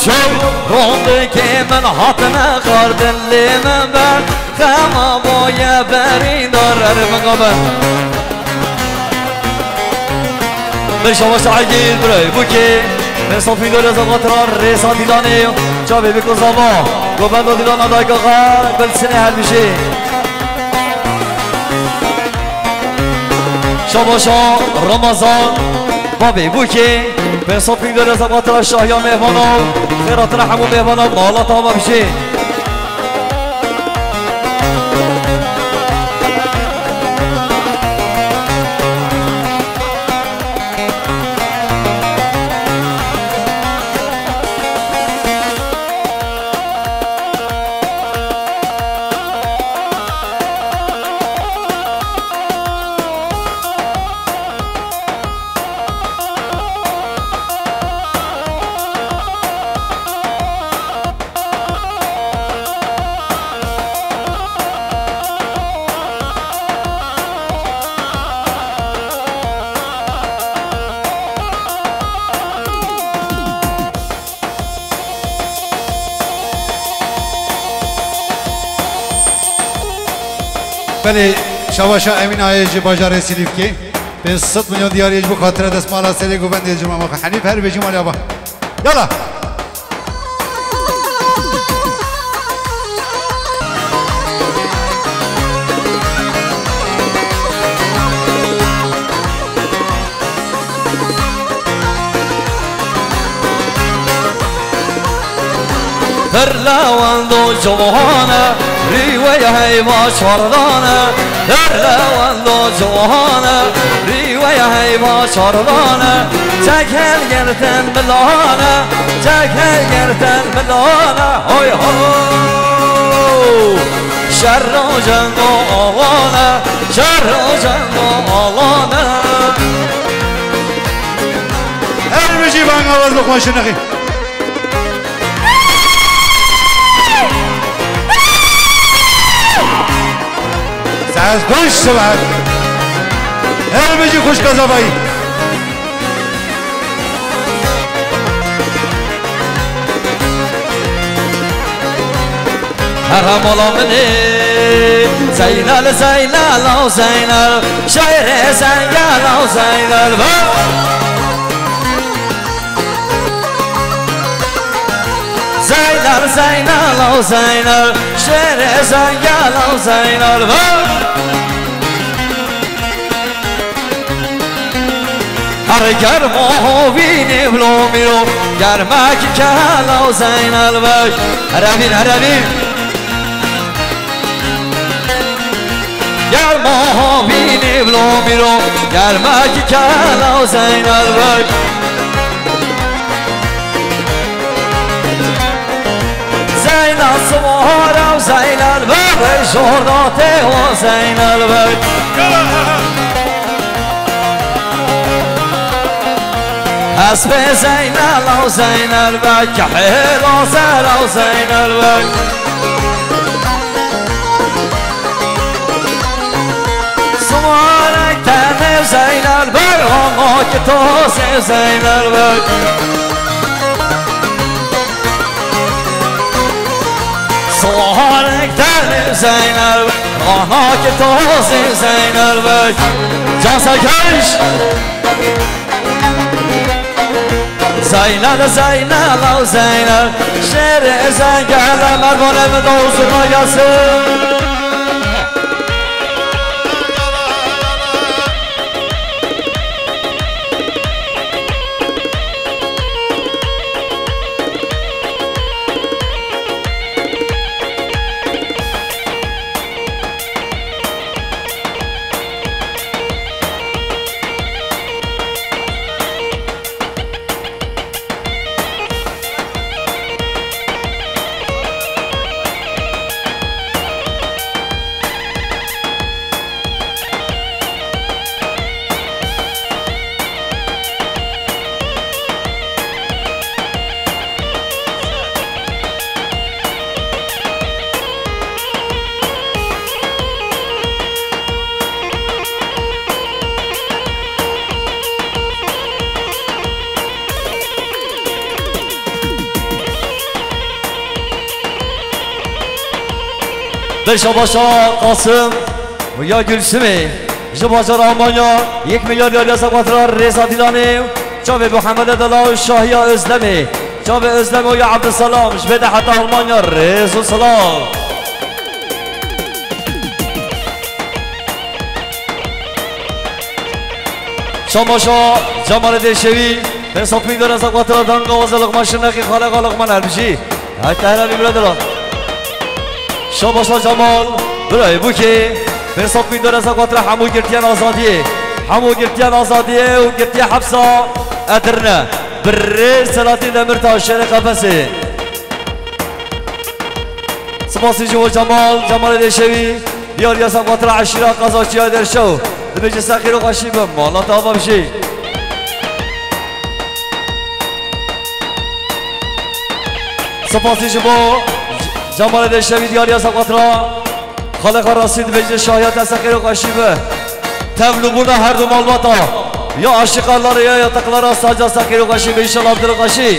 شو روندی که من حتما قردن لیمن بر خما باید بری داره مقابل بشوا سعيد براي بوكي من صوفي دول زغطران ريسان ديلاني جابي بكو زابا وبندو ديلانا دايكا غار بالسنة هالبشي شاباشا رمضان بابي بوكي من صوفي دول زغطران شاهيا مهمانا خيرات رحمو مهمانا مالا طابا بشي بله شواشا امین آیج باجار سلیف کی به 100 میلیون دیار یج بو خاطر دست مالا سری گوبند یج ما حنیف هر بجی مال ابا یلا هرلاوندو جوهانه ریوی هیوا چاردانه هرلاوندو جوهانه ریوی هیوا چاردانه جگل گردن بلانه جگل گردن بلانه های ها شر و جنگ و آوانه شر و جنگ و آوانه هر بجی بانگ آواز بخواه شنخی از خوش سبعد هر بجی خوش قضابایی هر مولا منی زینال زینال و زینال شیر زنگال و زینال زینال زینال و زینال شیر زنگال و زینال هر گرما وینی بلو میرو گرمک کلا و زینال باش عربین عربین گرما وینی بلو میرو گرمک کلا و زینال باش زینال سوار و زینال باش شرداته و زینال باش حسب زینال و زینال باش کحیل و سر و زینال باش سوارک تنه زینال باش آنها که تو زینال باش سوارک تنه زینال آنها که تو زینال باش جان سکش زینال زینال و زینال شیر زنگل مردانه به دوست مایسه شباشا قاسم و یا گلسمی جباجر آمانیا 1 میلیارد ریال سقاطر رضا دیلانی جاوی محمد دلا شاهی ازلمی جاوی ازلمی و یا عبدالسلام جبده حتی آلمانیا رضا سلام شباشا جمال دیشوی حساب میداره سقاطر دانگا و زلق ماشنقی خالق آلقمان هربشی های تهرانی برادران شباشا جمال برای بوکی حساب میداره از قطر همو گرتیان آزادیه همو گرتیان آزادیه و گرتیان حبسا ادرنه بره سلاطین دمرتا شهر قفصه سپاسی جو جمال دیشوی دیاری از قطر عشیره قضاچی های در شو دمیج سخیر و قشیبه مالا تابا بشی سپاسی جو جمال دیشوی دیاری از قطر خالق راسید بجد شاهیت سخیر و قشیبه تبلغونا هر دو مالباتا یا عاشقالار یا تقلارا ساجا سخیر و قشیبه انشالله عبدال قشی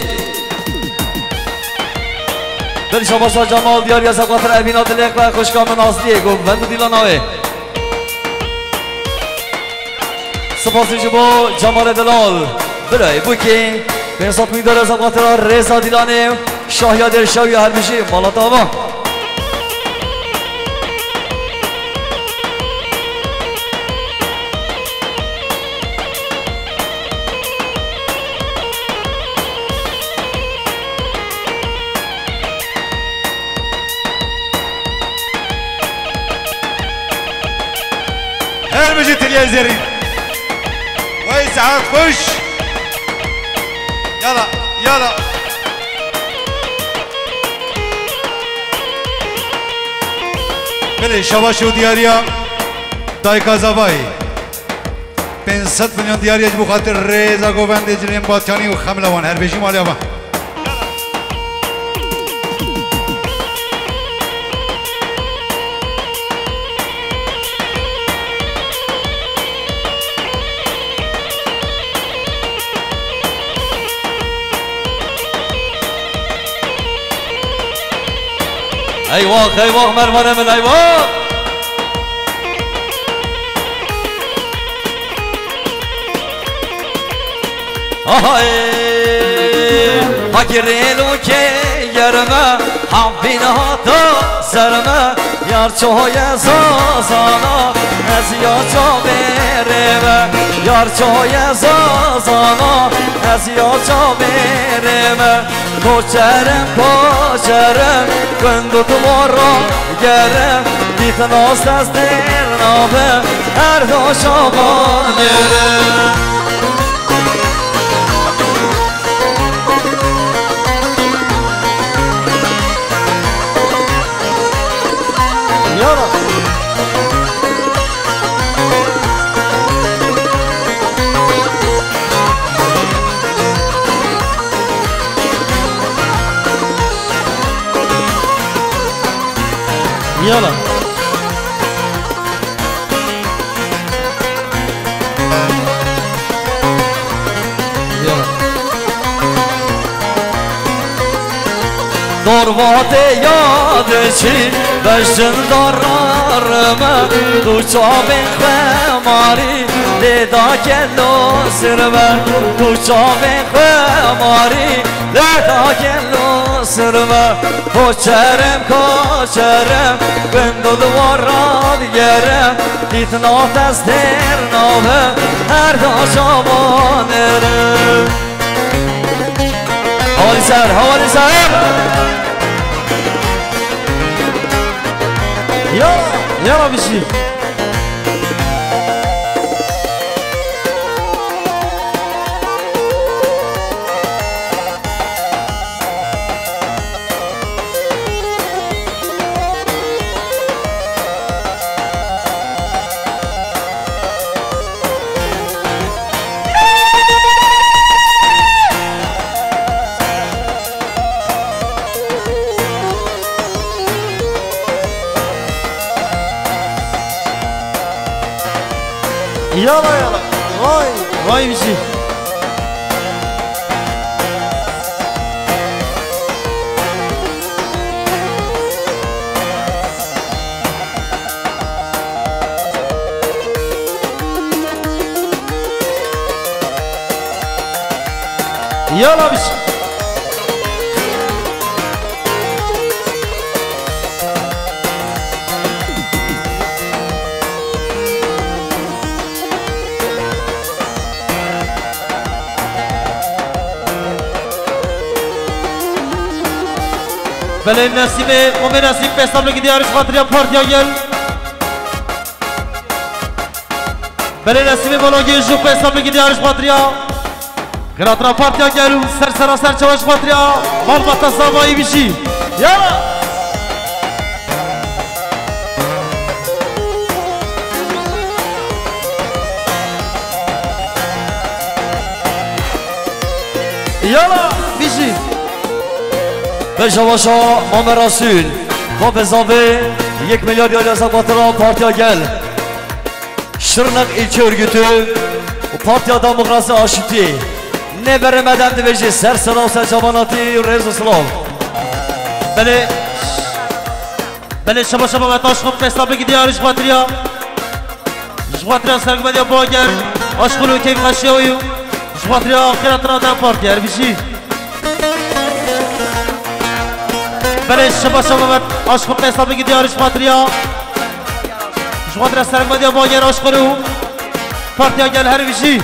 بل شباشا جمال دیاری از قطر امینات لیک و خوشکام نازدیه گفت بندو دیلاناوه سپاسی جبو جمال دلال برای بوکی به حساب میدار از قطر رضا دیلانه شاهیا در شوی هر بشی مالاتا با هرمجي تليا زرين ويسعد خش يلا يلا بله شباش و دیاریا دایکا زبایی 500 میلیون دیاری اجبو خاطر رضا گوبند اجریم باتیانی و خملوان هر بیشی مالی آبا ایواق مرمانه من ایواق آهای اگریلو که یرمه حبین هاتا سرمه یار چوی زازانا از یا چو برمه یار چوی زازانا از یا چو برمه کوچرم کندو تو مارا گرم دیت ناست از درنابه هر دو شابانه يلا يلا دروات یادشی بشن دارارم تو چابین خماری لیدا کلو سرمه تو چابین خماری لیدا کلو سرمه کوچرم بندو دوارا دیگرم دیت نات از درنامه هر دو شابانرم حوالی سر يلا بشي يلا راي بشي يلا بش بله نسیمه مومن نسیم پیستم لگی دیارش خاطری پارتیا گل بله نسیمه بلوگی جو پیستم لگی دیارش خاطریا گراتنا پارتیا گل سر سراسر چواش خاطریا مال بطا سامایی بیشی یالا یالا بیشی بشا باشا مام رسول با بزاوه 1 میلیارد ریال از خاطر پارتیا گل شرنق ilçe örgütü Partiya Demokrasi Aşiti ne veremeden de veji ser sınav ser cabanatı Rezo Slav beni şaba ve taşkım festabı gidiyor Jvatriya Jvatriya sergmediya boğer aşkulu keyif kaşıyoyu Jvatriya akhiratına da partiya bir şey beni şaba ve aşkım festabı gidiyor Jvatriya Jvatriya sergmediya boğer aşkulu partiya gel her bir şey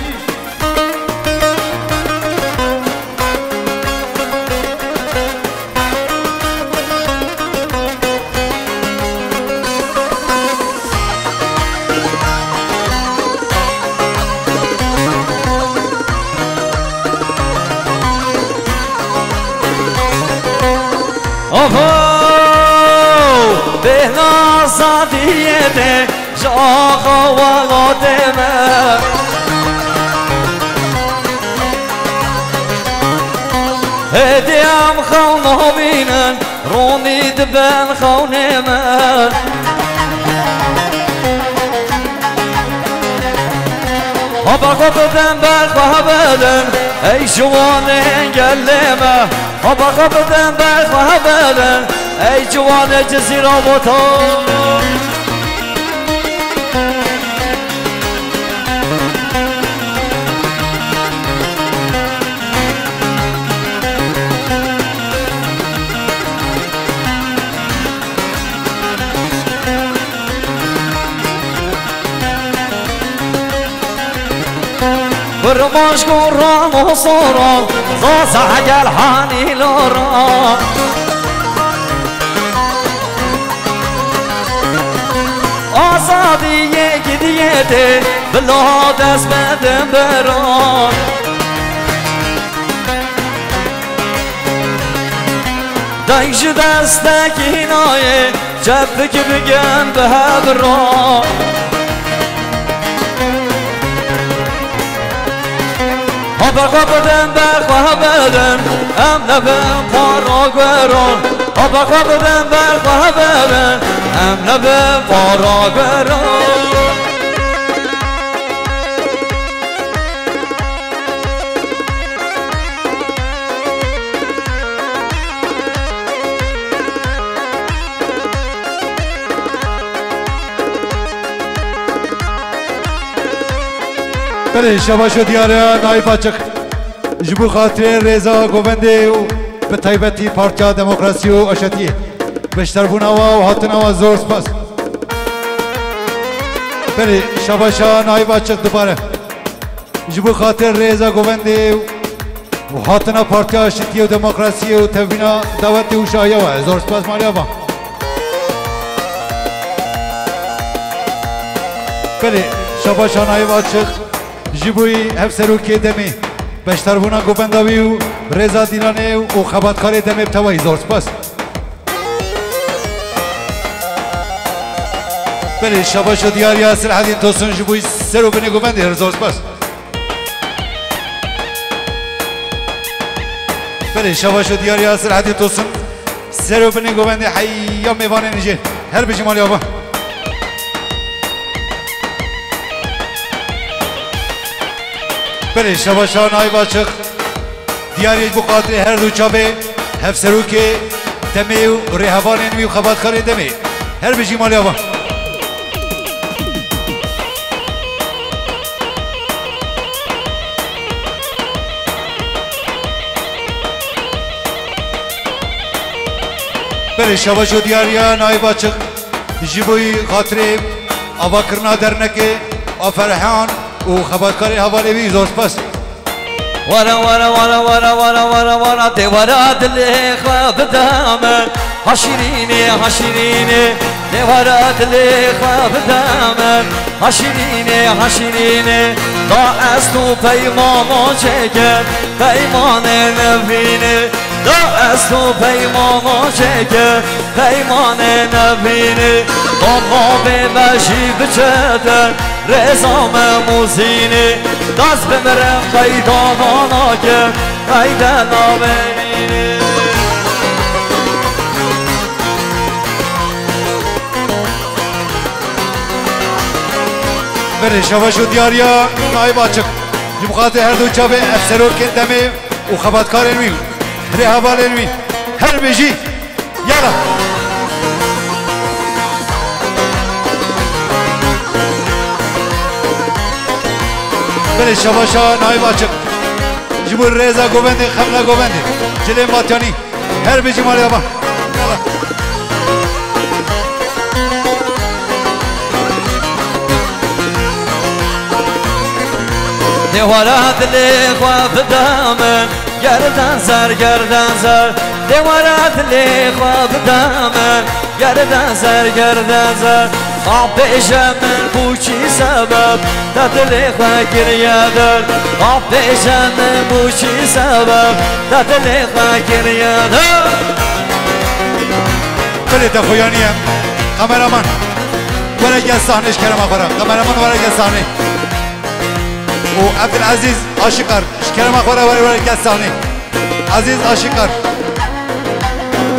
Behnazadiyede Jağa vaga deme Hediyem khavna binen Ronid ben khavnemen Habaka beden belka beden Ey şuvan engelleme Habaka beden belka beden Ey civane cezira botan برماش قرام وصورام زازع قال حاني لورام آزادیه گدیده بلا دست بدم برام دایش دستکی نایه جب که بگم به برام Habaka beden berkha beden Em nebem para gweron Habaka beden berkha beden Em nebem para gweron بله شباشو دیاره نایب açık جبو خاطر رضا گوونده به طیبتی پارتیا دموکراسی و اشتی بشتربونا و هاتنا و زور سپاس بله شباشا نایب açık دوباره جبو خاطر رضا گوونده و هاتنا پارتیا اشتی و دموکراسی و تبینا دعوتی و شایه و زور سپاس مالیا با بله شباشا نایب açık جبوی هفسروکی دمی بشتربونا گوبنداوی و رضا دینانه و خباتکار دمی بتوایی زور سپاس بله شباش و دیاری اصل حدین توسن جبوی سرو بینی گوبندی هر زور سپاس بله شباش و دیاری اصل حدین توسن سرو بینی گوبندی حیا میوانه نیجه هر بشی مالی آبا بله شباشان های باشق دیاری بو خاطر هر دو چابه هفسروک دمی و ریحوان نمی و خباتکار دمی هر بجی مالی آبا بله شباش و دیاریا نایب آچق جیبوی خاطری آوا کرنا درنکه آفرحان و خبرکاری حوالوی زور سپاس ورا ورا ورا ورا ورا ورا ورا دیوارات لیخوا بدامن هاشیرینه هاشیرینه دیوارات لیخوا بدامن هاشیرینه هاشیرینه دا از تو پیمانو چکن پیمان نبینه دا از تو پیمانو چکن پیمان نبینه بابا به بشی بچدن رزام موزینه دست بمرم قیدانا که قیدانا بینه بله شباش و دیاریا نایب آچق جمخات هر دو چاوه افسرور کندمه و خبرکار علمی ره حوال علمی هر بجی یالا بله شباشا نایب آچق جبور ریزا گوبنده خملا گوبنده جلی ماتیانی هر بجی مالی آبا دیوارات لیخوا بدامن گردن زر دیوارات لیخوا بدامن گردن زر آب من بوچی سبب داد لیخوا گریه در آب من بوچی سبب داد لیخوا گریه در بله تخویانیم کامرامان ورگی از صحنهش کرم آخورم کامرامان ورگی از صحنه و عبدالعزیز عاشقار شکرم آخوره ورگی از صحنه عزیز عاشقار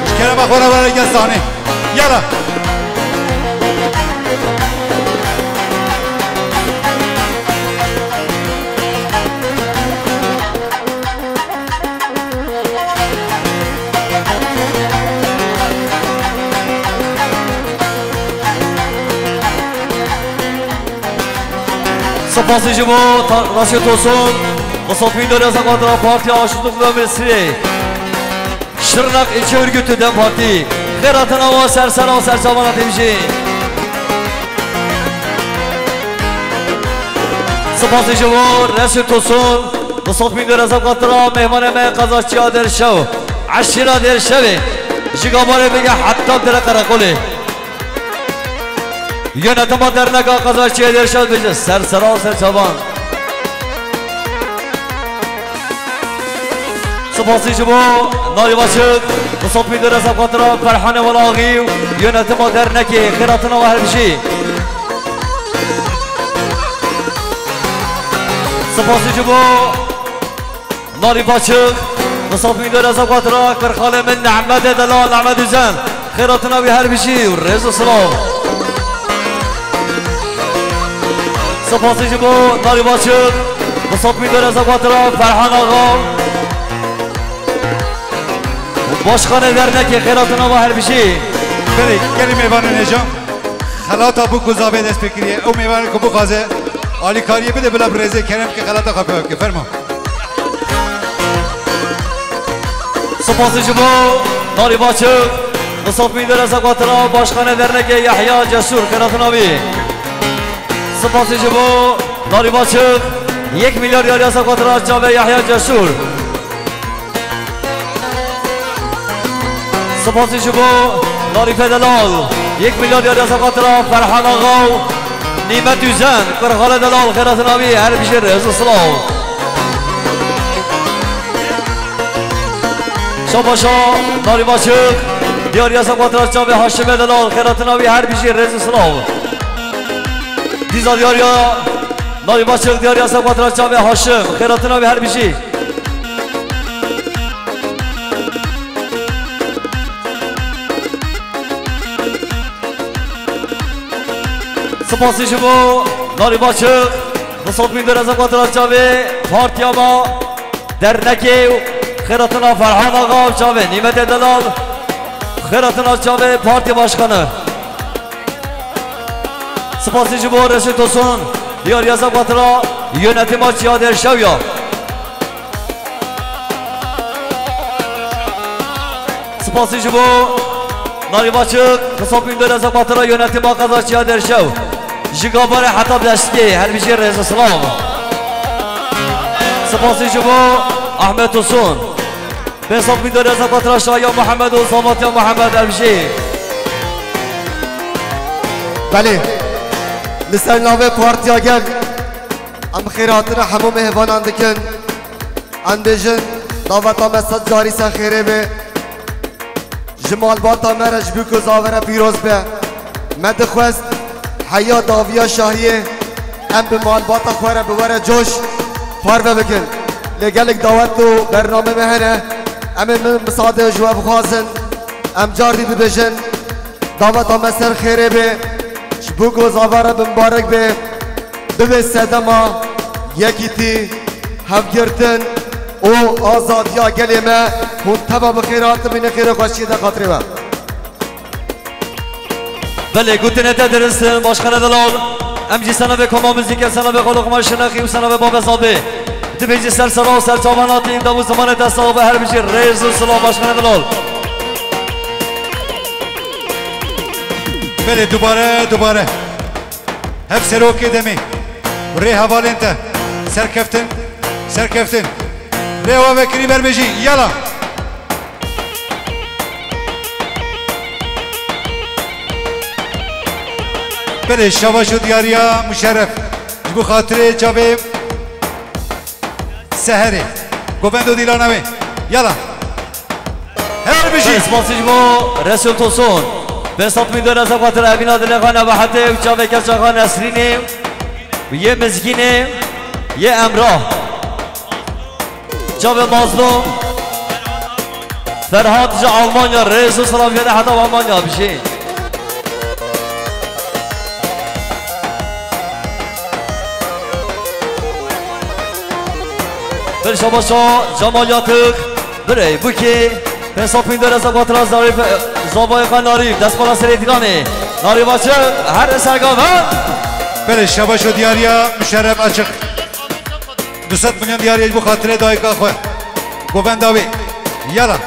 شکرم آخوره ورگی از صحنه یالا سپاسی شما راستی توسون مسافین داری از اقوادر پارتی آشتوک و مصری شرنق ایچه örgütü dem parti خیراتنا و سرسرا و سرچابانا تیمشی سپاسی شما راستی توسون مسافین داری از اقوادر مهمان من قضاشچی در شو عشیرا در شوی جگاباره بگه حتی در قرقولی یönetime dernek arkadaşçı ederşad bizi sersera serçaban Spasici bu naribaşık Musafir Reza Katıra Ferhane Valağı yönetime derneki Khiratına ve her bir şey Spasici bu naribaşık Musafir Reza Katıra Kırkhale min Ahmet Delal Ahmet Üzen Khiratına ve her bir şey Reza Sılav سپاسیش با ناری باشد مسافین در از اقواترا فرحان آقا باشخانه درنک خیراتنا و هر بشی بله گلی میوان نجام خلاطا بو گذابه دست بکریه او میوان که بو خوازه آلی کاریه بده بلا برزه کرم که خلاطا خواه بکر فرما سپاسیش با ناری باشد مسافین در از اقواترا باشخانه درنک یحیا جسور خیراتنا بی سپاسی جبو ناری باشد 1 میلیارد یاری از خاطر جناب یحیی جسور سپاسی جبو ناری فدلال 1 میلیارد یاری از خاطر فرحان آقا نیمت یوزن کرخال دلال خیرات نامی هر بیشتر رئیس سلام شباشا ناری باشد یاری از خاطر جناب هاشم دلال خیرات نامی هر بیشتر رئیس سلام دیزار یاریا ناری باشق دیاری از خاطر جناب هاشم خیراتنا به هر بیشی سپاسی شما ناری باشق مسافین در از خاطر جناب پارتیا با درنکی خیراتنا فرحان آقا جناب نیمت دلال خیراتنا جناب پارتی باشخانه سپاسی جبو رسید توسون دیاری از اقواترا یönetime چیادر شویا سپاسی جبو ناری باچک خصوصی داره زبطرا یونتی با قضاچیا در شو جگابار حتی دستی هر بیشی رئیس اسلام سپاسی جبو احمد حسون به صفی داره زبطرا شایا محمد و صامت یا محمد هر بیشی بله لسان ناوه پارتیا گل ام خیراتنا همو مهوانان دکن اندیجن دعوتا مسد جاری سن خیره به جمال باتا مرج بکو زاوره پیروز به مد خوست حیا داویا شاهیه ام به مال باتا خوره بوره جوش پارو بکن لگلک دعوت و برنامه مهنه ام من مساعده جواب خوازن ام جاردی ببجن دعوتا مسر خیره به بکو زاوره بمبارک به دوی سدما یکی تی هفگرتن او آزادیا گلیمه منتبه بخیرات بین خیر خوشی ده خاطری با بله گوتنه درستن باشخانه دلال امجی سنه به کما موزیک سنه به خلق ماشنخی و سنه به باب زابه دبیجی سر سرا و سر چاواناتی این دو زمان دستا و هر بیشی ریز و سلام باشخانه دلال بله دوباره هف سروکی دمی ری حوالین تا سرکفتن ریوا وکری بر بجی یالا بله شواش و دیاریا مشرف جبو خاطر جابه سهره گوبند و دیلانوه یالا هر بجی اسماسی جبو رسول توسون به صد میدون از خاطر ابینا دلخانه و حتی جابه کچاخان نسرینه و یه مزگینه یه امراه جاب مازلوم فرهاد جا آلمانیا رئیس و سلافیانه حتی آلمانیا بشه بر شما شا جمالیاتک بره بوکی به صفین داره از قطر زابای خان ناریف دست بالا سری دیلانه ناری باشه هر سرگام بله شباش و دیاریا مشرف açık 200 milyon دیاریا bu خاطره دایکا خواه گوبند آبی یالا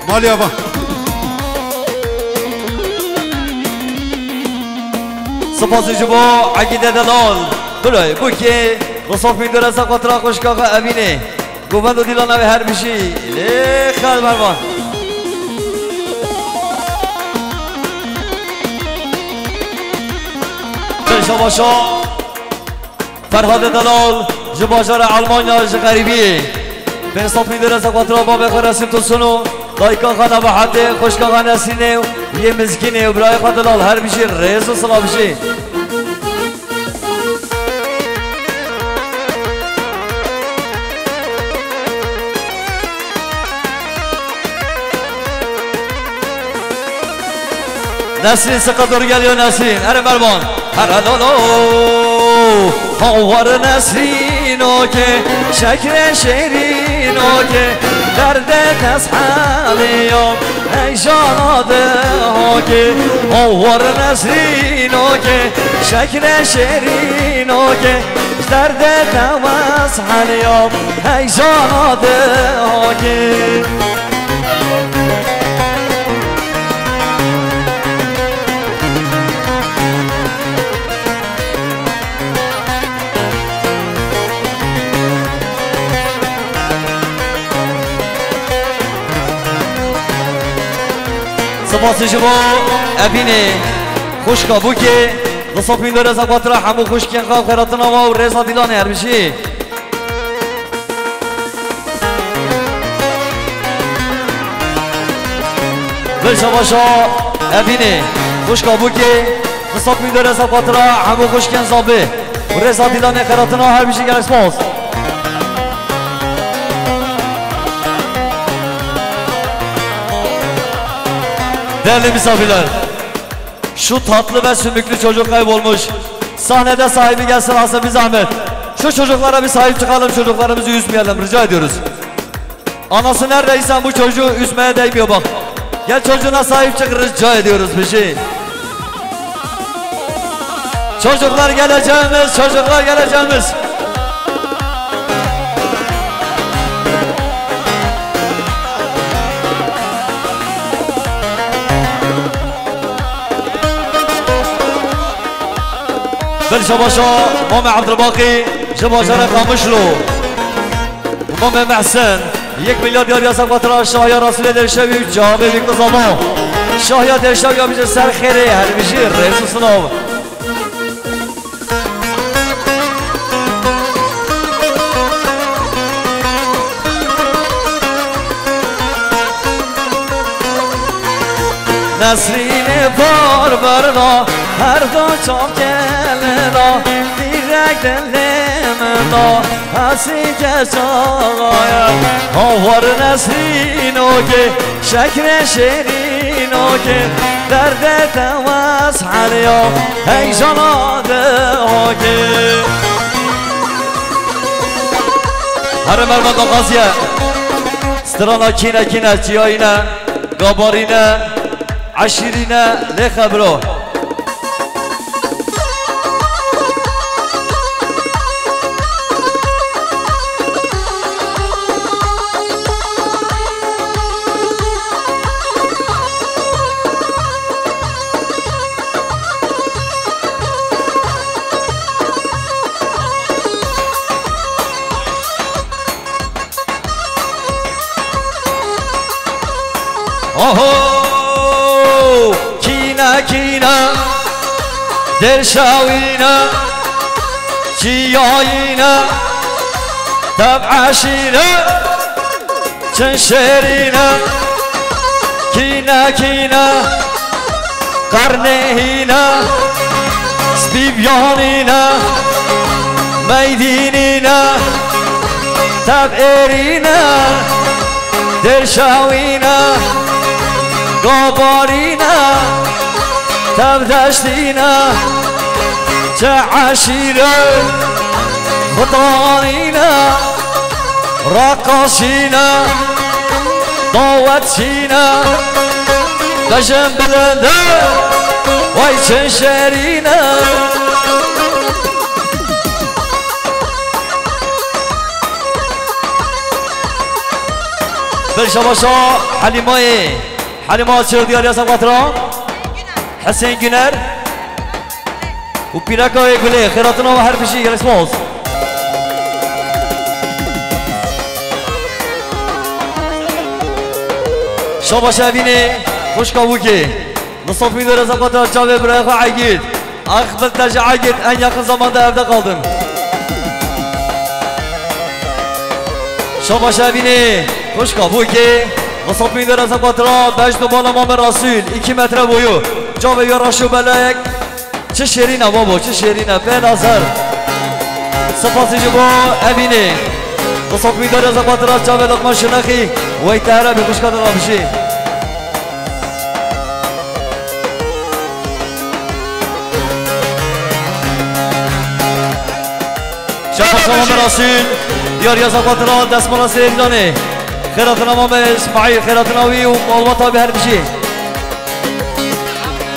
مالی آبا سپاسی جبا عقیده دلال بله بوکی رصاف می داره از قطر خوشکاق امینه گوبند و دیلانه به هر بیشی لیخل برمان شباشا فرهاد دلال جباجار آلمانیا غریبی به حساب میداره از قطر باب خراسیم تو سنو دایکا خانه و حد خوشکا خانه سینه و یه مزگینه و برای خود دلال هر بیشی ریز و صلاح بیشی نسرین سقدر گلیو نسرین هر مرمان هر دلو هاور نسرینو که شکر شیرینو که درد تسحلیم ای جاده ها که هاور نسرینو که شکر شیرینو که درد تسحلیم ای جاده ها که سپاسی شما ابینه خوشکا بو که رصاف می داره از قطره همو خوشکین خواه خیراتنا و رزا دیلانه هر بشی بلشا باشا ابینه خوشکا بو که رصاف می داره از قطره همو خوشکین زابه و رزا دیلانه خیراتنا هر بشی گل اسماس Değerli misafirler, şu tatlı ve sümüklü çocuk kaybolmuş. Sahnede sahibi gelsin aslında bir zahmet. Şu çocuklara bir sahip çıkalım, çocuklarımızı üzmeyelim, rica ediyoruz. Anası neredeyse bu çocuğu üzmeye değmiyor bak. Gel çocuğuna sahip çık, rica ediyoruz bir şey. Çocuklar geleceğimiz. شباشا مام عبد الباقي جباجر قامشلو مام محسن 1 میلیارد یا سقاطر شاهیا رسول درشوی جواب بیکوزاما شاهیا درشوی یا بیش سر خیره هر بیشی رئیس سلام نسرین بار برنا هر دو چام کلنا دیرک دلمنا هستی که چاقاید آوار نسرین که شکر شیرین که درد تماس حلیا ای جناده که هر مرمد آغازیه سترانا کینه کینه چیایینه گابارینه عشرینه لخبرو اوهو کینه کینه درشاوینه چیایینه تبعشینه چن شیرینه کینه کینه قرنهینه سبیبیانینه میدینینه تبعیرینه درشاوینه قابارينا تبدشتينا تعاشينا خطانينا راقصينا ضوتينا لجنب لنا ويتشرينا بالشباشا حليماي حليمات شيخ ديار ياسم قطران حسين جنر وبيراكا يقولي خيراتنا وحرب شيء رسموس شابا شابيني خوش كابوكي نصف ميدو رسم قطران جاوه برايخا عيد اخبر ترجع عيد ان يقن زمان ده افده قادم شابا شابيني خوش كابوكي نصف میدار از قطران بجد بالا مام رسول 2 متر بویو جاوه یا راشو بلک چه شیرینه بابا چه شیرینه به نظر سپاسی جبا ابینه نصف میدار از قطران جاوه لقمان شنخی وی تهره بخوش کدن آبشی شفاش مام رسول دیاری از قطران دست مناسب ایدانه خيراتنا ماما اسماعيل خيراتنا وي ومالوطا بهر بشي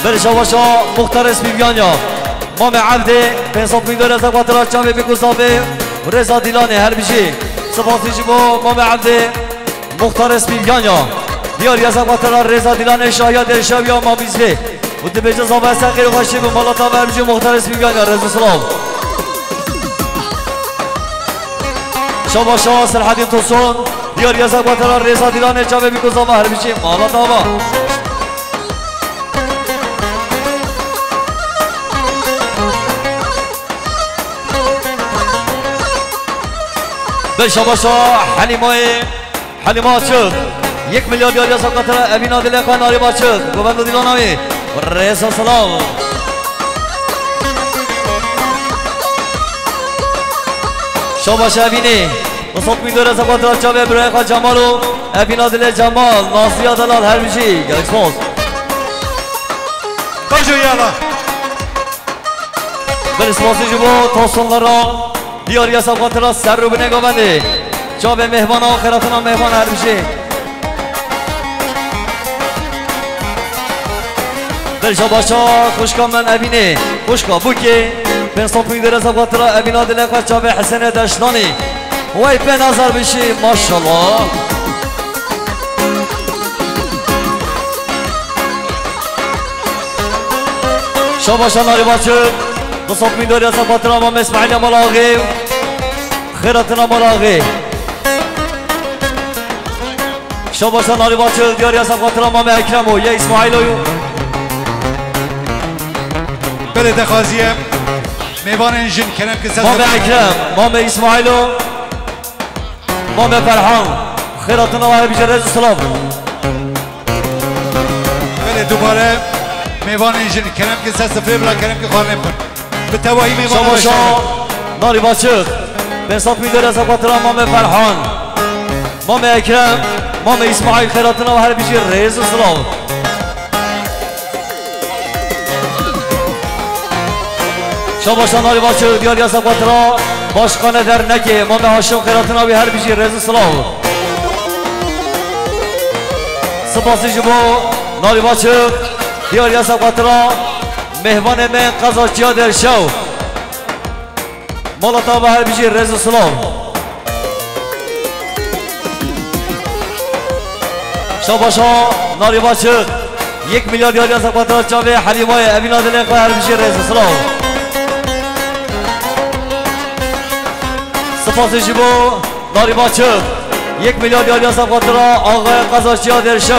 برشواشا مختار اسمي بيانيا ماما عبدي بين صوت ميدور رزا قطرات شامي بيكو صافي ورزا ديلاني هر بشي صفاتي جبو ماما عبدي مختار اسمي بيانيا ديار يزا قطرات رزا ديلاني شاهيا درشاويا ما بيزلي ودبجا صافي ساقير وخشي بمالوطا بهر بشي مختار اسمي بيانيا رزا سلام شواشا سرحدين توصون دیار یزا قطران رزا دیلانه جاوه بیکوزا مهر بیشیم مالا داما بشاباشا حلیمات شد 1 میلیارد دیار یزا قطران ابینا دلقان آریبات شد گوبند دیلانامی و رزا سلام شاباشا ابینی نصف میدور از قطرات جاوه برایخا جمالو ابینا دل جمال ناصریا دلال هر بیشی گلکس موز کجو یالا برسماسی جبو توصنلارا دیاری از قطرات سر رو بنگا بنده جاوه مهمان آخراتنا مهمان هر بیشی برشا باشا خوشکا من ابینه خوشکا بوکی نصف میدور از قطرات ابینا دل جاوه حسن دشتانی وای به نظر بشی ماشالله شاباشان آری بچه تصوب من دوري سقطنا امام اسماعيل ملاغي خيرتنا ملاغي شباشان ناری باچه دیاری سقطنا امام اکرمو یا اسماعیلو بله دخوازیه میوان انجین کنم که امام اکرم امام اسماعیلو امام فرحان خیرتنا و هر بیجرز سلام بله دوباره میوان انجین کنم که سفری بلا کنم که خانه کن به توایی میوان شباشان ناری باچه بنسات میداری سقطنا امام فرحان امام اکرم امام اسماعیل خیرتنا و هر بیجرز سلام شباشان ناری باچه دیاری سقطنا باشخانه در نگه امام هاشم خیرتنا و هر بیجرز سلام سپاسی جبو ناری باچه دیاری سقطنا مهمان من قضا در شو مالتا به هر بیجی رز سلام شباشا ناری باچه 1 میلیارد دیاری سقطنا جاوه حلیمای امین آدلین که هر بیجی رز سلام سپاسی جبو ناری باچه 1 میلیارد دیاری سقطنا آقای قضا در شو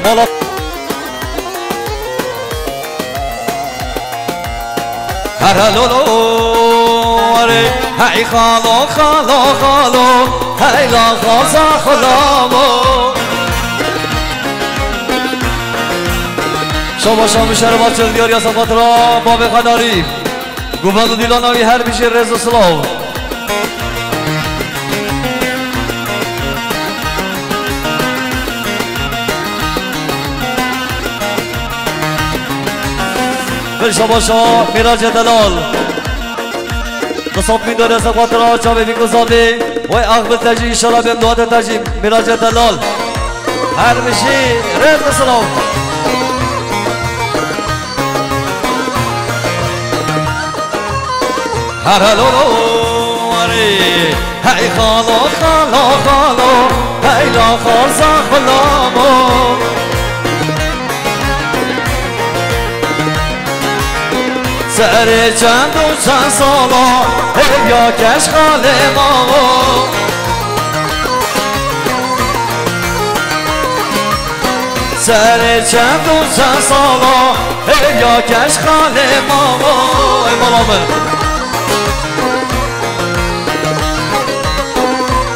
مالتا هرلولو اره هی خالو خالو خالو هی لا خالصا خلامو شما شام شربات چل دیاری از خاطرا باب خداری گوبند دیلاناوی هر بیشی رز و سلام شباشا میراج دلال نصاب میداره از خاطرها چاوه میگذابی و اقبل تجی انشالله بیم دوات تجی میراج دلال هر میشی رز سلام هر هلولو هی خالو خالو خالو هی لا خالصا خلامو سر چند و چند سالا یا کش خاله ما سر چند و چند سالا یا کش خاله ما ای مالامه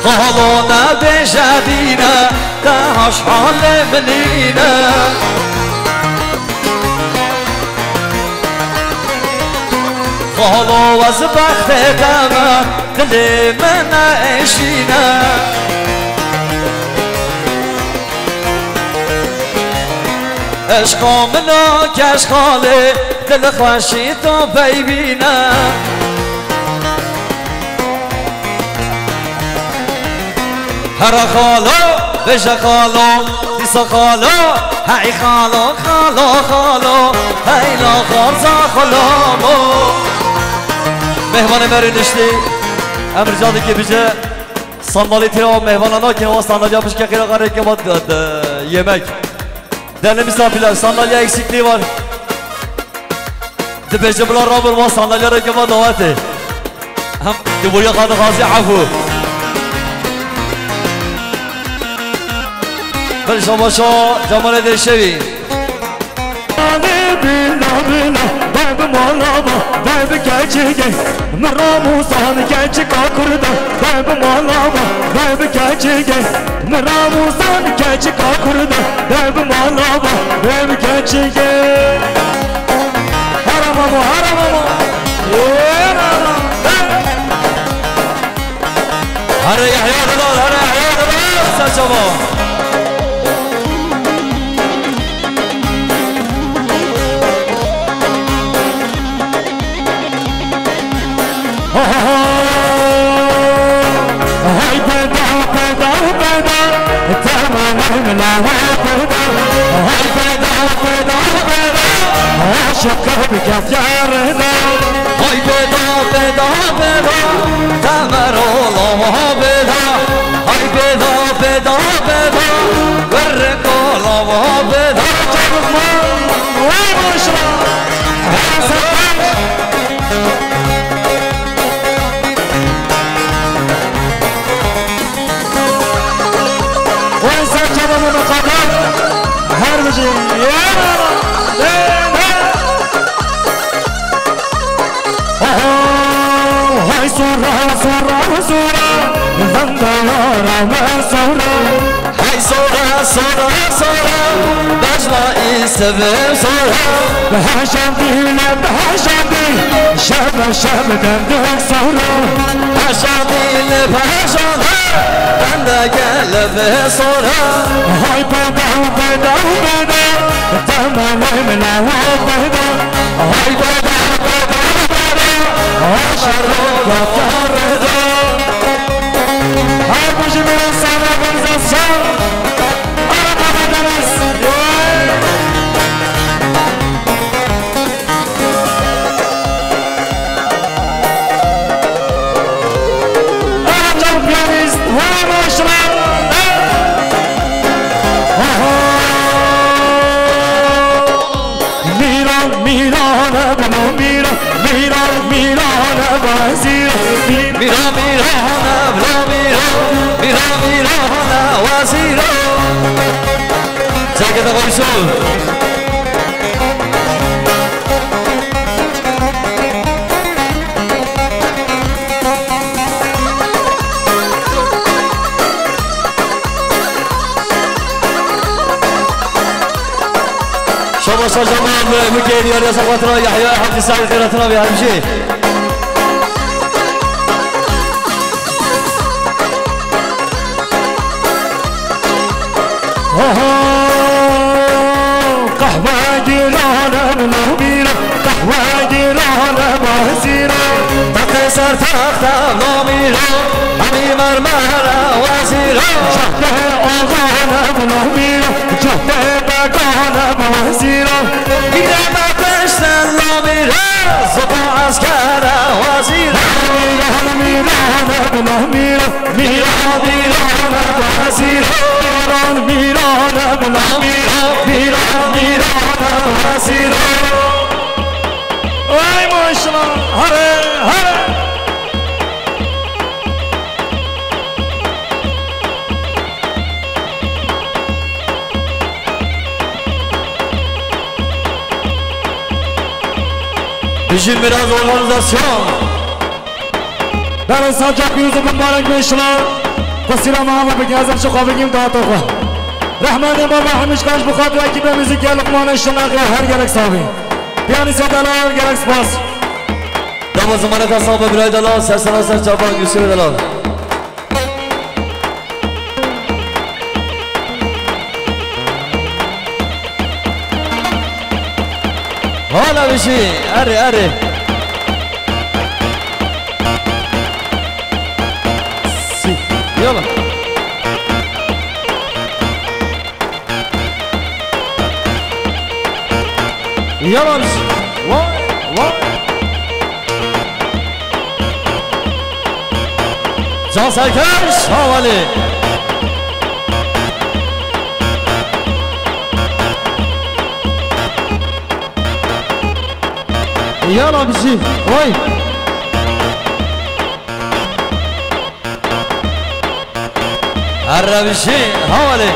خالو نبه جدینه دهاش حال منینه خالو از بخت دمه دل من اشینه عشق منا کش خاله دل خوشی تو ببینه هر خالو بشه خالو دیسا خالو هی خالو خالو خالو هی لا خالصا خلامو مهمان مری نشتی امر جادی که بیجه سانمالی تیرا مهمانا که سانالیا بشه که خیلی قراره که ما yemek değerli misafirler sandalye eksikliği var Dibece bular rabur var sandalyelere ki ma daveti hem buraya kadı gazi afu bir şabaşa Cemal Deşevi Baby malaba, baby gerçeğe Meramusan gerçek akurda Baby malaba, baby gerçeğe Meramusan gerçek akurda Baby malaba, baby gerçeğe Haramamu, haramamu Hare Yahya Dalal, hare Yahya Dalal Saçama Hay beda beda beda tamam la beda Hay beda beda beda aşık bir kafirde Hay beda beda beda tamam la beda Hay beda beda beda verk la beda Vay maşallah صورة من صورة هاي صورة صورة صورة بجمع يستبم صورة بهجمي بهجمي شب شب دندك صورة بهجمي بهجمي دندك قلب صورة هاي بدا بدا بدا تمام من بدا هاي بدا بدا بدا عشرة فردا هاي بجمي صورة بنزل أنا بدرس شباب جمال مكيدي يا سقطنا يحيى حمدي سعيد خيراتنا بأهم شيء قهوة جيرانة بالمهبيرة قهوة جيرانة بهزيرة تقصر تخت ضميرة عمي مرمرة وزيرة جهده أغانة بالمهبيرة جهده بقانة بهزيرة إذا ما تشت الضميرة صبع عسكرة وزيرة ميرانة بالمهبيرة ميرانة بهزيرة ميرانة بالمهبيرة ميرانة بهزيرة واي ما شاء الله هري هري بيجي الميراث والأورganizasyon Ben sancak yüzü mübarek beşler Kusura mağla bir gezim şu kabigim dağıtığı Rahmani baba hamiş kaç bu kadro ekibe müzik ya Lukman Şınak'ya her gerek sahibi Piyanist adalar gerek spas Dama zamanı kasabı bir aydalar Sersen Hasan Çapan Gülsün edalar Hala bir şey Arı arı Yola Yola bir şey Vay vay Can Serkaş Havali Yola bir şey Vay Arabişi havali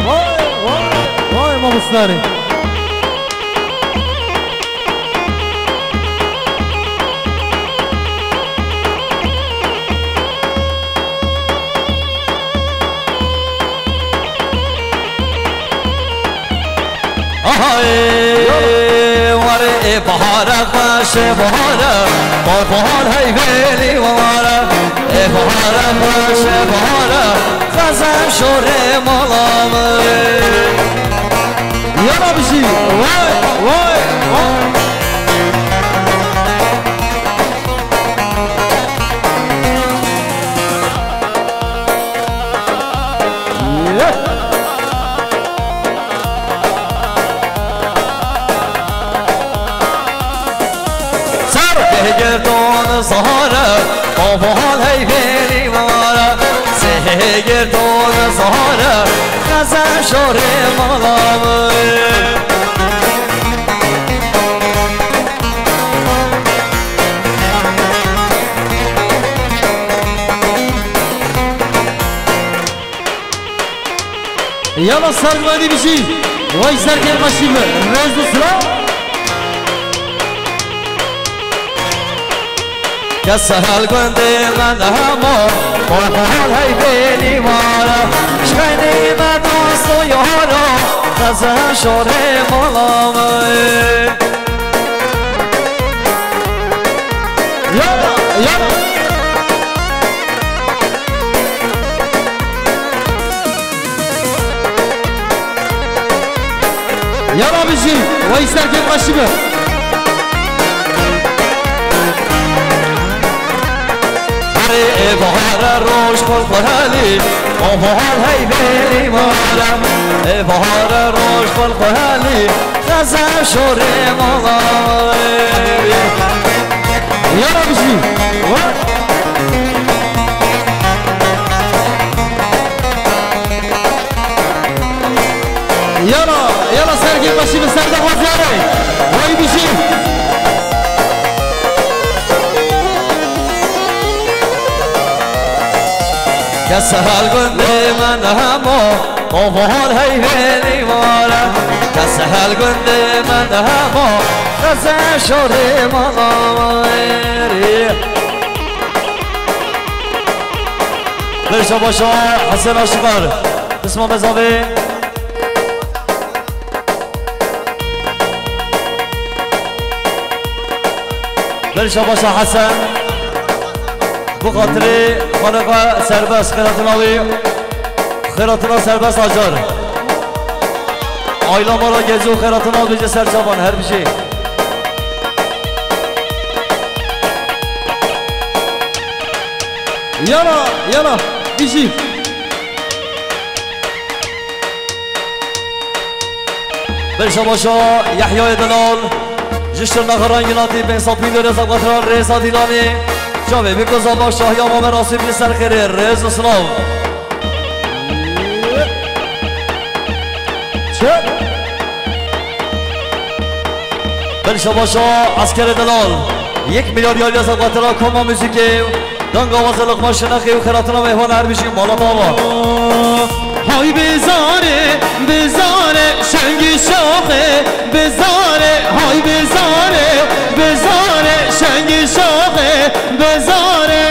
Vay vay vay mamusları Vare bahara başı bahara bahar hayveli vara bahara başı bahara Kazan şore malamı Yana bir şey Vay vay vay Gerdon sahara Babal heyveli vara Gerdon sahara Kazan şore malamı Yana sargıladı bir şey Vay serker başımı Rezlu sıra كسهل قندي من همو وفهل هاي بيني مالا شخيني مدوس ويهارو تزه شوري مالامي يلا يلا يلا بيجي ويسترجل مشبه بهار روش خل خالی بهار هی بری مالا بهار روش خل خالی خزم شوره مالا یالا بشی یالا یالا سرگیر باشی به سرده خوزیاره وای بشی كسهل قندي من همو وفهل هي بيني مالا كسهل قندي من همو غزة شوري مغامري برشا باشا حسن اشغال اسمه مزابي برشا باشا حسن بخاطر خانقه سربست خیراتناوی خیراتنا سربست آجار آیلا ما را گزو خیراتنا بیجه سرچابان هر بشی یالا یالا بیشی برشا باشا یحیای دلال جشتر نخران گناتی بین ساپین و رزا قطران ریزا دیلانی جامعه بکوزا با شاهی آمام راسی بی سر خیره رز و سلام چه؟ برشا باشا عسکر دلال 1 میلیارد یاری از قطرها کما موسیقی دنگ آواز لقمان شنخی و خیراتنا مهمان هر بیشیم بالا بابا های بزاره بزاره شنگی شاخه بزاره های بزاره بزاره شنگی شاخه بزاره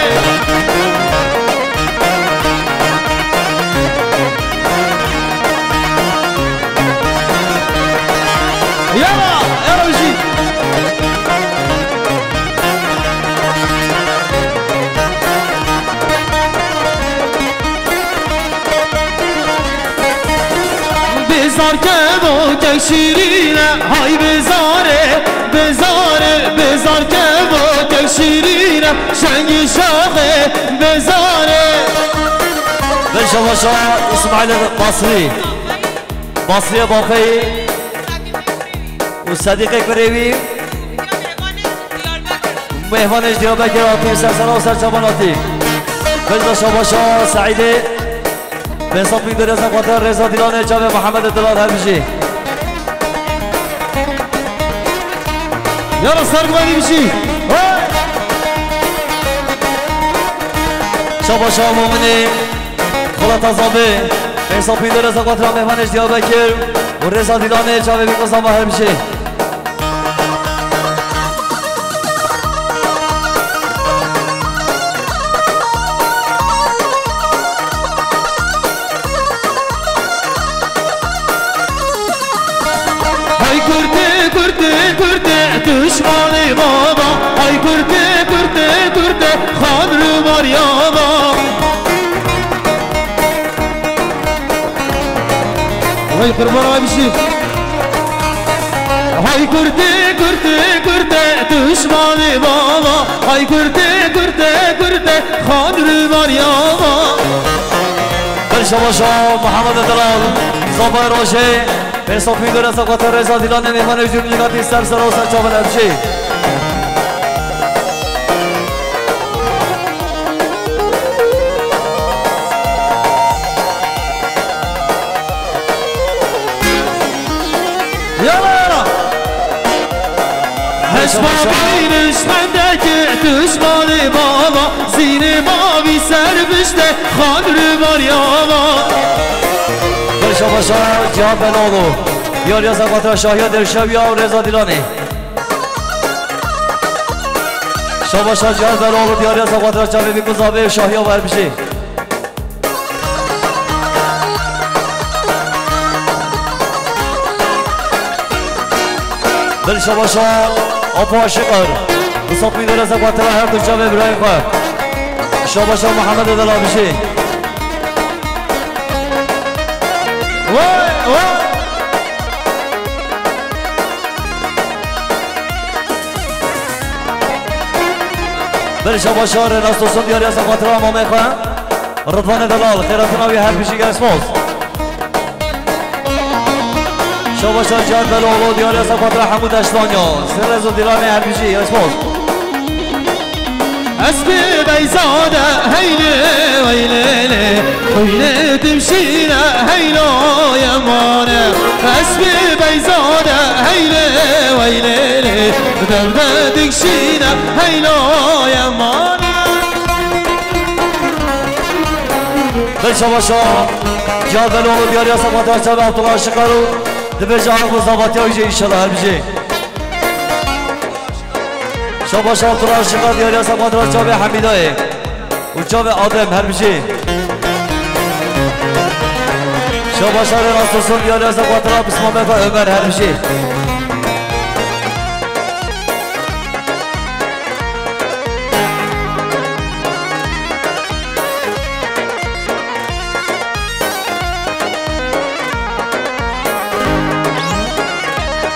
یالا یالا بشی بزار که با تک شیرینه های بزاره بزاره بزار که با تک شیرینه شنگی شاخه بزاره برشا باشا اسماعیل باصری باصری باقی و صدیق کریوی مهمانش دیابکر آتی سرسنا و سرچاباناتی برشا باشا سعیده به حساب میداری از قطر رضا دیلان جاوه محمد دلال هر بشی یارا سرگوانی بشی شابا شا مومنی خلط ازابه به حساب میداری از قطر مهمانش دیابکر و رضا دیلان جاوه بیقصان هر بشی düşmanı baba ay kurte kurte kurte xanrı var yaba ay kurban ay bir şey ay kurte kurte kurte düşmanı baba ay kurte kurte kurte xanrı var yaba برشا باشا محمد دلال صافای روشه به صافی دور از قطر رضا دیلان مهمان جمعیتی سر سر و سر چاول ارشی یالا هشما بینش مندکی دشمانی بابا زین ماوی سر بشته خانر باریاما برشا باشا جواب بناغو یاری از قطر شاهی درشوی و رضا دیلانی شاباشان جهر بلال و دیاری از خاطر جامعه بی مزابه شاهی و بربشی دل شاباشان آپا شکر بساط میدار از خاطر هر دو جامعه ابراهیم خواه شاباشان محمد دلابشی بل شاباشان رناستوسون دیاری از خاطر امامه خواه رضوان دلال خیراتنا بی هر پیشی گرس موز شاباشان جهر بلال و دیاری از خاطر حمود اشتانیا سرز و دیران هر پیشی گرس موز اسبي بيزادة هيلي ويليلي ويلي تمشينا هيلو يا مانا اسبي بيزادة هيلي ويليلي بدرد تكشينا هيلو يا مانا بل شاباشان جهر بلال و دیاری از خاطر شب عبدالله شکرو دبه جانب و زباطی هایجه ایشالله هر بیجه شاباشان عبدالله شکر دیاری از خاطر جاب حمیدای و جاب آدم هر بیجه شاباشان راستوسون دیاری از خاطر بسمامه و عمر هر بیجه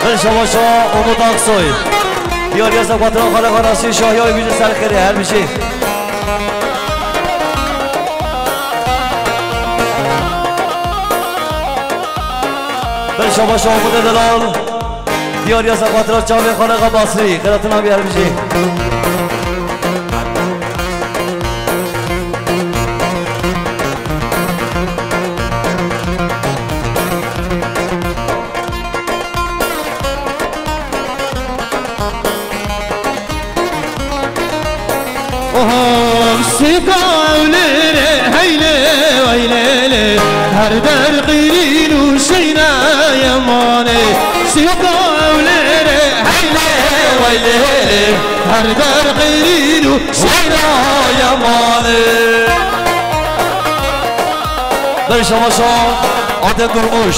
بل شاباشان امود اقصای دیاری از خاطر خالق راسی شاهی های بیجه سر خیلی هر بیشه بل شاباشان امود دلال دیاری از خاطر جامعه خالق باصری خیراتنا بی هر بیشه سيقاولي هيلي ويليلي هردر قيلين وشينا يا ماني سيقاولي هيلي ويليلي هردر قيلين وشينا يا ماني بل شاباشان آدم درموش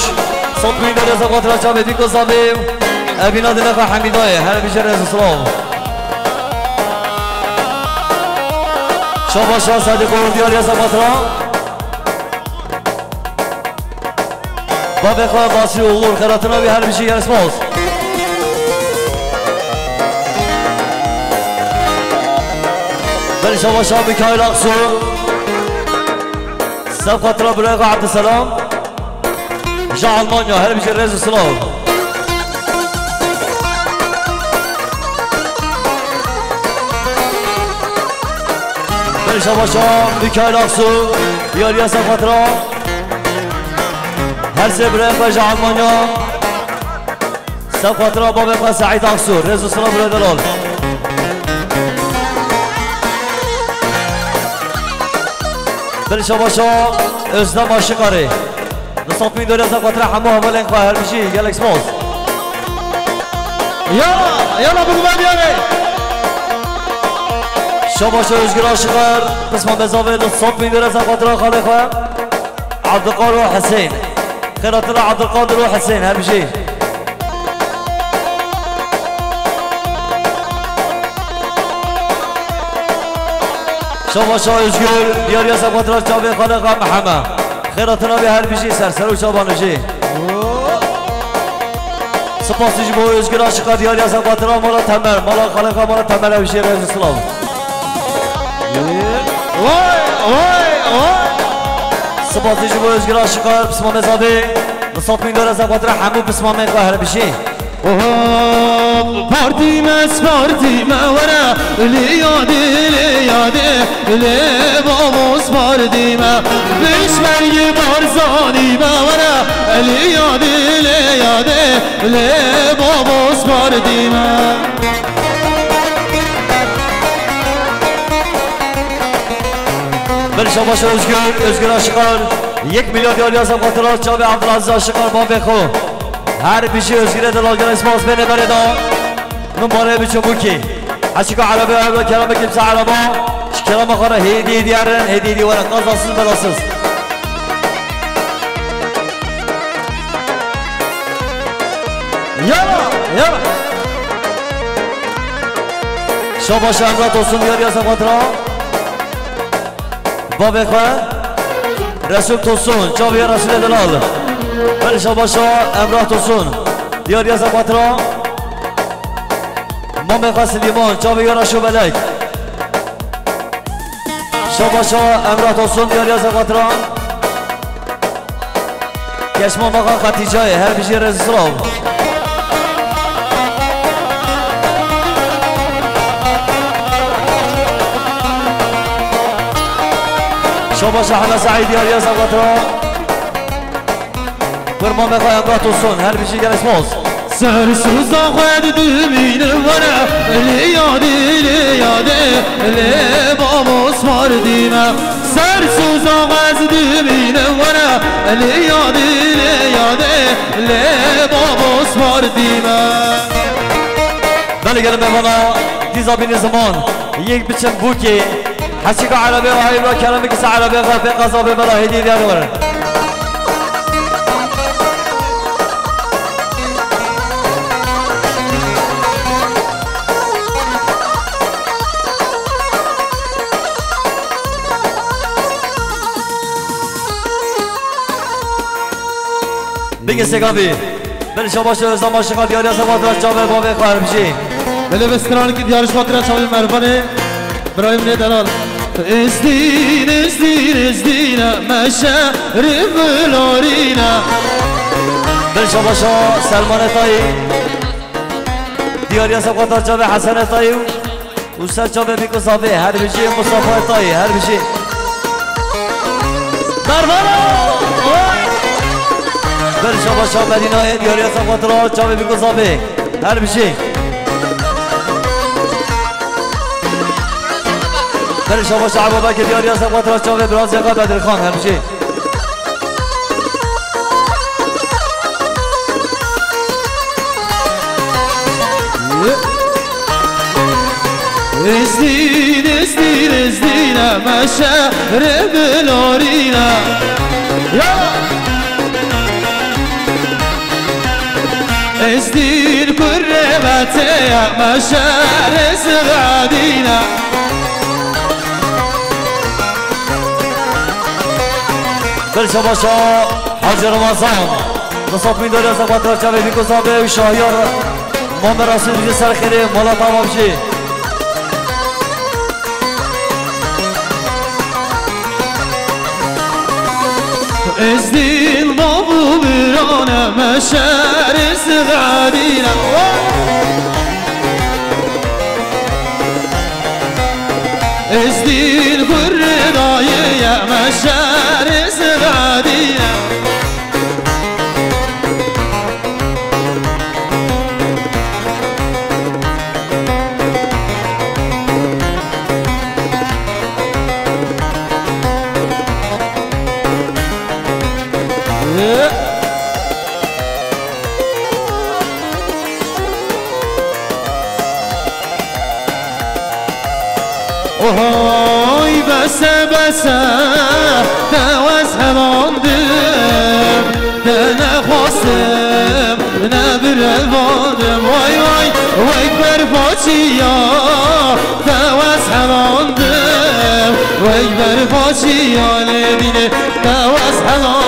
صوت بین در از خاطر جامعه دیگه زمیم ابینا دلخ حمیدای هر بیشه رز سلام شاباشان صدیق و دیاری از خاطر باب خواه باسی و غور خیراتنا بی هر بیشه گر اسماز بل شاباشان میکایل اقصو سب خاطر برای عبدالسلام جا المانیا هر بیشه رز سلام بل شاباشان میکایل اقصو دیاری از خاطر هر سه برای جا المانیا سب خاطر باب سعید اقصو رز سلام برای دلال بل شاباشان ازدم عاشقاره نصاب می دوری از خاطر همه اول این خواهر میشی گلکس موز يلا بگو من بیاره شاباشان ازگر عاشقار قسمان بزاوه نصاب می دوری از خاطر خاله خواه عبدالقادر و حسین خیراتنا عبدالقادر و حسین هر میشی شاباشان ازگر دیاری از خاطر جامعه خاله خواه محمد خیراتنا به هر بیشی سرسر و شابانجی سپاسی جبو ازگر عاشقا دیاری از خاطر مالا تمر مالا خالقا مالا تمر بیشی رز اسلام سپاسی جبو ازگر عاشقا بسمان زاده نصاب می دار از خاطر همو بسمان من قهر بیشی پارتی ما ورا لیاده لی بابوس پارتی ما بشمرگی بارزانی ما ورا لیاده لی بابوس پارتی ما بل شاباشان ازگر عاشقان 1 میلیارد یاری از خاطرات جاب عبدالعزیز عاشقان با بخو هر بیشی ازگیره دلاغر اسماس بینه برده نمباره بیچو بوکی حشيكو عربي عربي كلام كمسة عربا كلام خارا هيدي ديارن هيدي دي ورا قصاص بلاسس يلا يلا شاباش امرا توسون ديار يا سفاترا بابا خواه رسول توسون جاوی رسول دلال بل شاباش امرا توسون ديار يا سفاترا مام خواه سلیمان جاوی رسول بلک شاباش امرا توسون ديار يا سفاترا کشما مقا خطیجای هر بیشی رزسراو شاباش احمد سعید یا زغطرا برما مقا امرا توسون هر بیشی گل اسماز سر سوزا خود دمین ورا لیاده لیاده لی بابوس مردیمه سر سوزا خود دمین ورا لیاده لیاده لی بابوس مردیمه بله گلم بمانا دیزا بین زمان یک بچن بوکی حسیق عربی و حیبا کلمی کس عربی غربی قضابی بلا هدی دیار ورن بگه سگابی بله شباش زمان شقا دیاری از مادرش جامعه بابه خواهر بشی بله بسترانی که دیارش خاطر شامل مرفانه برای من دلال ازدین ازدین ازدین مشهر بلارینا بله شباش سلمان تایی دیاری از خاطر جامعه حسن تایی و سر جامعه بیکو صافه هر بشی مصطفی تایی هر بشی مرفانه بل شباش مدینه دیاری از خاطر جامعه بیکو صافه هر بشی بل شباش عبابه که دیاری از خاطر جامعه برازیقا بدر خان هر بشی ازدین ازدین ازدین مشهر بلارینا ازدین کربته مشهر سعدینا بل شباش حاج رمضان نصاب می داری از خاطر جامعه بیکو صافه و شاهیار مام رسول بیجه سر خیره مالا تمام شی ازدین بابو برانه مشهر سعدینا ازدین کردایه مشهر سعدینا وهاي بس بس تواز هلاندم دنا خواستم نبر الوادم واي واي واي برفاچیا تواز هلاندم واي برفاچیا لبینه تواز هلاندم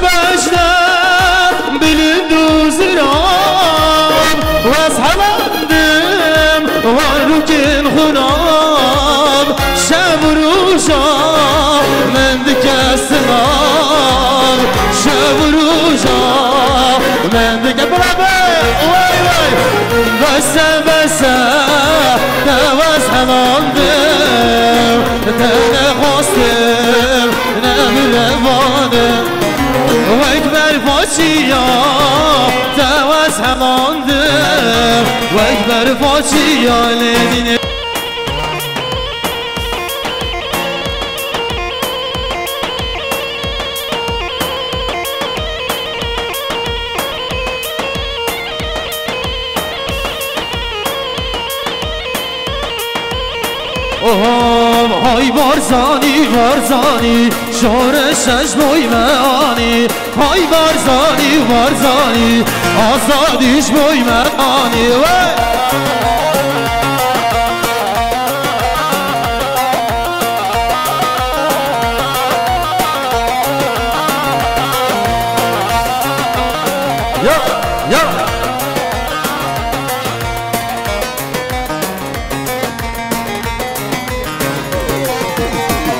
باشدم بلندو زرام واسحبندم واركن خنام شب روشا من دكستنام شب روشا من دك برابر واي واي از هلاندم دل خواستم نمی روانم و اکبر فاچیا تو از هلاندم و اکبر فاچیا لینی های بارزانی بارزانی شورشش مویمانی های بارزانی بارزانی آزادیش مویمانی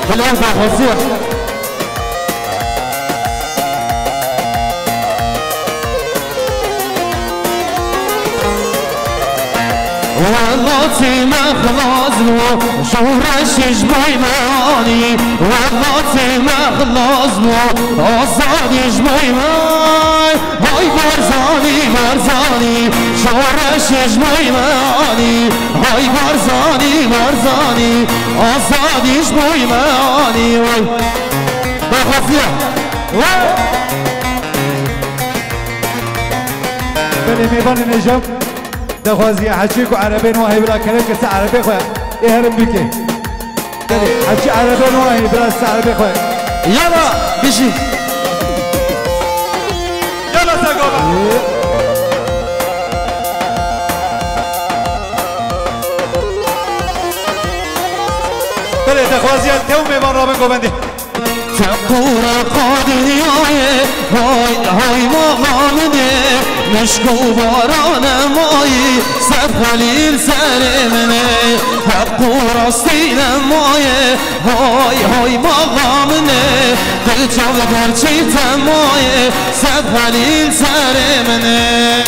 بالعرض خاصية والله ما خلاص له شورش جبوي معاني والله ما خلاص له أصعد جبوي معاني هاي بارزاني بارزاني شورش جبوي معاني هاي بارزاني بارزاني أصعد جبوي معاني بخفية بني ميبان النجم دخوازي حجيك وعربين واهي بلا كلام كسا عربي خويا اهرم بكي دلي حجي عربين واهي بلا كسا عربي خويا يلا بيجي يلا ساقوبا بلي دخوازي التو ميبان رابن قوبندي تقورا قادري هاي هاي مغامني مشكو باران ماي سب خليل سرمني تقورا ستين ماي هاي هاي مغامني قلتشو برشي تماي سب خليل سرمني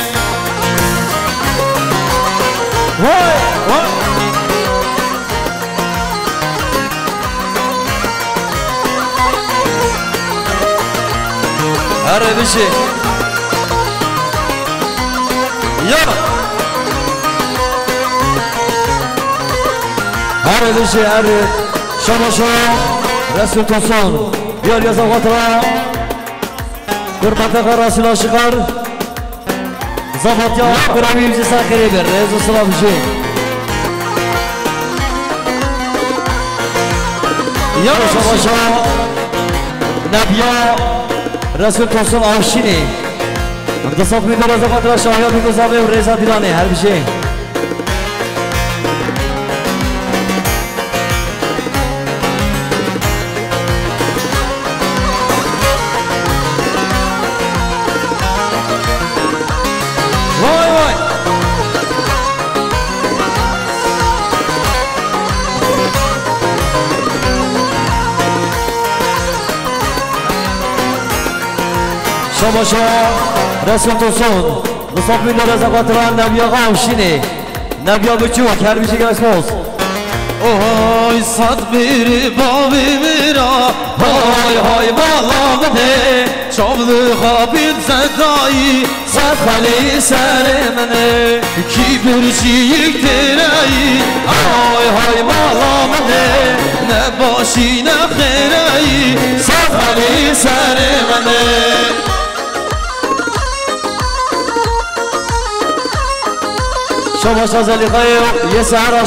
هاي هاي هره بشي يلا هره بشي هره شما شما رسول توسان بیار یازا خاطرا قربت رسول عاشقار زفاتیا برامی بجی ساخری بر رئیز و صلاح بشي يلا شما شما نبیا رسول توسان آشینی اقتصاد میده رضا خاطر شاهیات میگذابه و رضا دیلانه هر بشه وای وای شما رسول توسان مصاب میده رضا خاطر نبی آقا آشینی نبی آقا چوک هر بشه که اسماس اوه صد بiri babi mira hay hay balamde çavlı habit zedai صد خلی سرمنه ki bir çiğik tereyi های های مالامنه ne başı ne xereyi صد خلی سرمنه شما شازلی خیو یه سهر